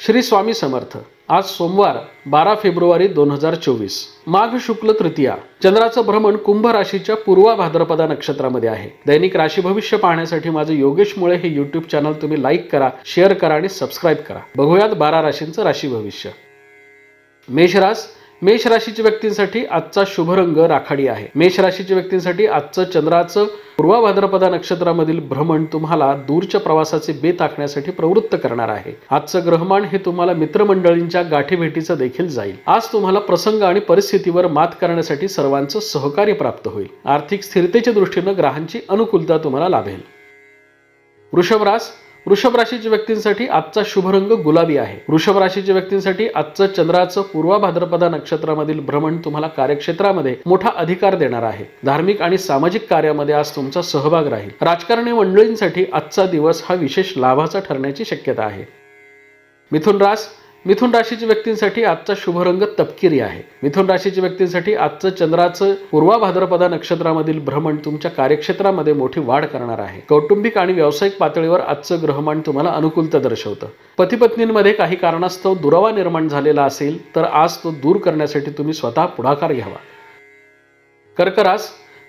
श्री स्वामी समर्थ। आज सोमवार 12 फेब्रुवारी 2024, माघ शुक्ल तृतीया। चंद्राचं भ्रमण कुंभ राशीच्या पूर्वा भाद्रपदा नक्षत्रामध्ये आहे। दैनिक राशी भविष्य पाहण्यासाठी माझं योगेश मुळे हे YouTube चॅनल तुम्ही लाईक करा, शेअर करा आणि सबस्क्राईब करा। बघूयात 12 राशींचं राशी भविष्य। मेष राशीच्या व्यक्तींसाठी आजचा शुभ रंग राखाडी आहे। मेष राशीच्या व्यक्तींसाठी आजचं चंद्राचं पूर्वा भाद्रपदा नक्षत्रामधील भ्रमण तुम्हाला दूरच्या प्रवासाचे बेत आखण्यासाठी प्रवृत्त करणार आहे। आजचं ग्रहमान हे तुम्हाला मित्रमंडळींच्या गाठीभेटीचं देखील जाईल। आज तुम्हाला प्रसंग आणि परिस्थितीवर मात करण्यासाठी सर्वांचं सहकार्य प्राप्त होईल। आर्थिक स्थिरतेच्या दृष्टीने ग्रहांची अनुकूलता तुम्हाला लाभेल। वृषभ राशीच्या व्यक्तींसाठी आजचा शुभ रंग गुलाबी आहे। वृषभ राशीच्या व्यक्तींसाठी आजचं चंद्राचं पूर्वा भाद्रपदा नक्षत्रामधील भ्रमण तुम्हाला कार्यक्षेत्रामध्ये मोठा अधिकार देणार आहे। धार्मिक आणि सामाजिक कार्यामध्ये आज तुमचा सहभाग राहील। राजकारणी मंडळींसाठी आजचा दिवस हा विशेष लाभाचा ठरण्याची शक्यता आहे। मिथुन राशीच्या व्यक्तींसाठी आजचा शुभ रंग तपकिरी आहे। मिथुन राशीच्या व्यक्तींसाठी आजचं चंद्राचं पूर्वा भाद्रपदा नक्षत्रामधील भ्रमण तुमच्या कार्यक्षेत्रामध्ये मोठी वाढ करणार आहे। कौटुंबिक आणि व्यावसायिक पातळीवर आजचं ग्रहमान तुम्हाला अनुकूलता दर्शवतं। पती पत्नींमध्ये काही कारणास्तव दुरावा निर्माण झालेला असेल तर आज तो दूर करण्यासाठी तुम्ही स्वतः पुढाकार घ्यावा।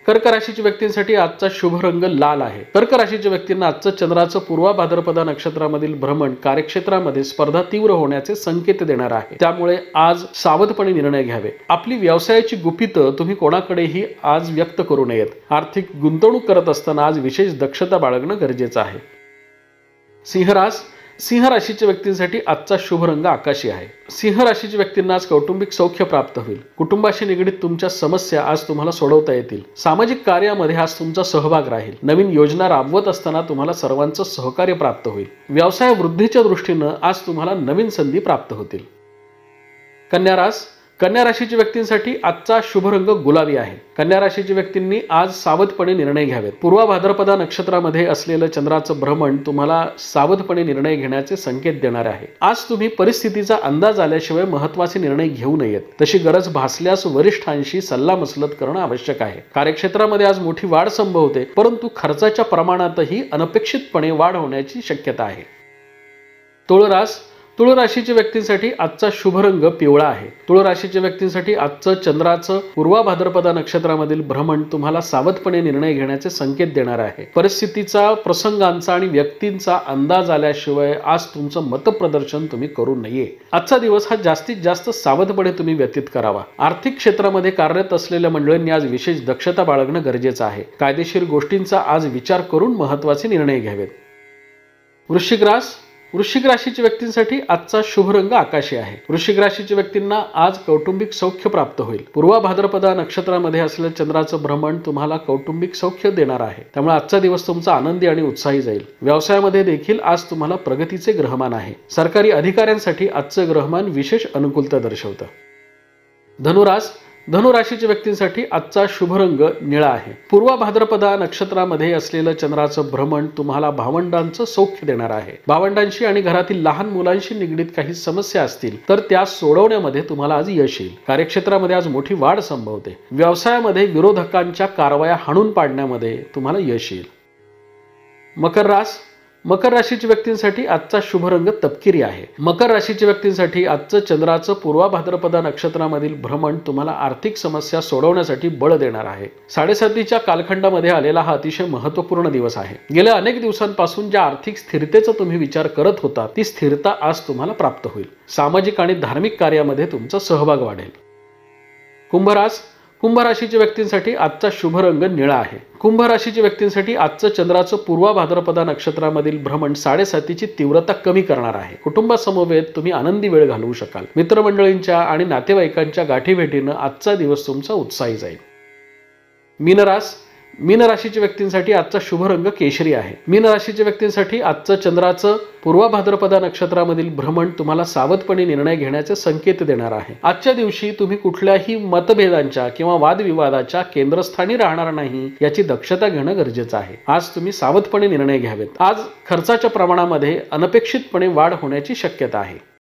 कर्क राशीच्या व्यक्तींसाठी आजचा शुभ रंग लाल आहे। कर्क राशीच्या व्यक्तींना आजचं चंद्राचं पूर्वा भाद्रपदा नक्षत्रामधील भ्रमण कार्यक्षेत्रामध्ये स्पर्धा तीव्र होण्याचे संकेत देणार आहे। त्यामुळे आज सावधपणे निर्णय घ्यावे। आपली व्यवसायाची गुपितं तुम्ही कोणाकडेही आज व्यक्त करू नयेत। आर्थिक गुंतवणूक करत असताना आज विशेष दक्षता बाळगणं गरजेचं आहे। सिंह राशीच्या व्यक्तींसाठी आजचा शुभ रंग आकाशी आहे। सिंह राशीच्या व्यक्तींना आज कौटुंबिक सौख्य प्राप्त होईल। कुटुंबाशी निगडीत तुमच्या समस्या आज तुम्हाला सोडवता येतील। सामाजिक कार्यामध्ये आज तुमचा सहभाग राहील। नवीन योजना राबवत असताना तुम्हाला सर्वांचं सहकार्य प्राप्त होईल। व्यवसाय वृद्धीच्या दृष्टीने आज तुम्हाला नवीन संधी प्राप्त होतील। कन्या राशीच्या व्यक्तींसाठी आजचा शुभ रंग गुलाबी आहे। कन्या राशीच्या व्यक्तींनी आज सावधपणे निर्णय घ्यावेत। पूर्वा भाद्रपदा नक्षत्रामध्ये असलेलं चंद्राचं भ्रमण तुम्हाला सावधपणे निर्णय घेण्याचे संकेत देणार आहे। आज तुम्ही परिस्थितीचा अंदाज आल्याशिवाय महत्त्वाचे निर्णय घेऊ नयेत। तशी गरज भासल्यास वरिष्ठांशी सल्लामसलत करणं आवश्यक आहे। कार्यक्षेत्रामध्ये आज मोठी वाढ संभवते, परंतु खर्चाच्या प्रमाणातही अनपेक्षितपणे वाढ होण्याची शक्यता आहे। तुळ राशीच्या व्यक्तींसाठी आजचा शुभ रंग पिवळा आहे। तुळ राशीच्या व्यक्तींसाठी आजचं चंद्राचं पूर्वा भाद्रपदा नक्षत्रामधील भ्रमण तुम्हाला सावधपणे निर्णय घेण्याचे संकेत देणार आहे। परिस्थितीचा, प्रसंगांचा आणि व्यक्तींचा अंदाज आल्याशिवाय आज तुमचं मतप्रदर्शन तुम्ही करू नये। आजचा दिवस हा जास्तीत जास्त सावधपणे तुम्ही व्यतीत करावा। आर्थिक क्षेत्रामध्ये कार्यरत असलेल्या मंडळींनी आज विशेष दक्षता बाळगणं गरजेचं आहे। कायदेशीर गोष्टींचा आज विचार करून महत्त्वाचे निर्णय घ्यावेत। वृश्चिक राशीच्या व्यक्तींसाठी आजचा शुभ रंग आकाशी आहे। वृश्चिक राशीच्या व्यक्तींना आज कौटुंबिक सौख्य प्राप्त होईल। पूर्वा भाद्रपदा नक्षत्रामध्ये असलेलं चंद्राचं भ्रमण तुम्हाला कौटुंबिक सौख्य देणार आहे। त्यामुळे आजचा दिवस तुमचा आनंदी आणि उत्साही जाईल। व्यवसायामध्ये देखील आज तुम्हाला प्रगतीचे ग्रहमान आहे। सरकारी अधिकाऱ्यांसाठी आजचं ग्रहमान विशेष अनुकूलता दर्शवतं। धनु राशीच्या व्यक्तींसाठी आजचा शुभ रंग निळा आहे। पूर्वा भाद्रपदा नक्षत्रामध्ये असलेलं चंद्राचं भ्रमण तुम्हाला भावंडांचं सौख्य देणार आहे। भावंडांशी आणि घरातील लहान मुलांशी निगडीत काही समस्या असतील तर त्या सोडवण्यामध्ये तुम्हाला आज यश येईल। कार्यक्षेत्रामध्ये आज मोठी वाढ संभवते। व्यवसायामध्ये विरोधकांच्या कारवाया हाणून पाडण्यामध्ये तुम्हाला यश येईल। मकर राशीच्या व्यक्तींसाठी आजचा शुभ रंग तपकिरी आहे। मकर राशीच्या व्यक्तींसाठी आजचं चंद्राचं पूर्वा भाद्रपदा नक्षत्रामधील भ्रमण तुम्हाला आर्थिक समस्या सोडवण्यासाठी बळ देणार आहे। 7.5च्या कालखंडामध्ये आलेला हा अतिशय महत्त्वपूर्ण दिवस आहे। गेल्या अनेक दिवसांपासून ज्या आर्थिक स्थिरतेचा तुम्ही विचार करत होता ती स्थिरता आज तुम्हाला प्राप्त होईल। सामाजिक आणि धार्मिक कार्यामध्ये तुमचा सहभाग वाढेल। कुंभ राशीच्या व्यक्तींसाठी आजचा शुभ रंग निळा आहे। कुंभ राशीच्या व्यक्तींसाठी आजचं चंद्राचं पूर्वा भाद्रपदा नक्षत्रामधील भ्रमण 7.5ची तीव्रता कमी करणार आहे। कुटुंबासमवेत तुम्ही आनंदी वेळ घालवू शकाल। मित्रमंडळींच्या आणि नातेवाईकांच्या गाठीभेटीनं आजचा दिवस तुमचा उत्साही जाईल। मीन राशीच्या व्यक्तींसाठी आजचा शुभ रंग केशरी आहे। मीन राशीच्या व्यक्तींसाठी आजचं चंद्राचं पूर्वा भाद्रपदा नक्षत्रामधील भ्रमण तुम्हाला सावधपणे निर्णय घेण्याचे संकेत देणार आहे। आजच्या दिवशी तुम्ही कुठल्याही मतभेदांच्या किंवा वादविवादाच्या केंद्रस्थानी राहणार नाही याची दक्षता घेणं गरजेचं आहे। आज तुम्ही सावधपणे निर्णय घ्यावेत। आज खर्चाच्या प्रमाणामध्ये अनपेक्षितपणे वाढ होण्याची शक्यता आहे।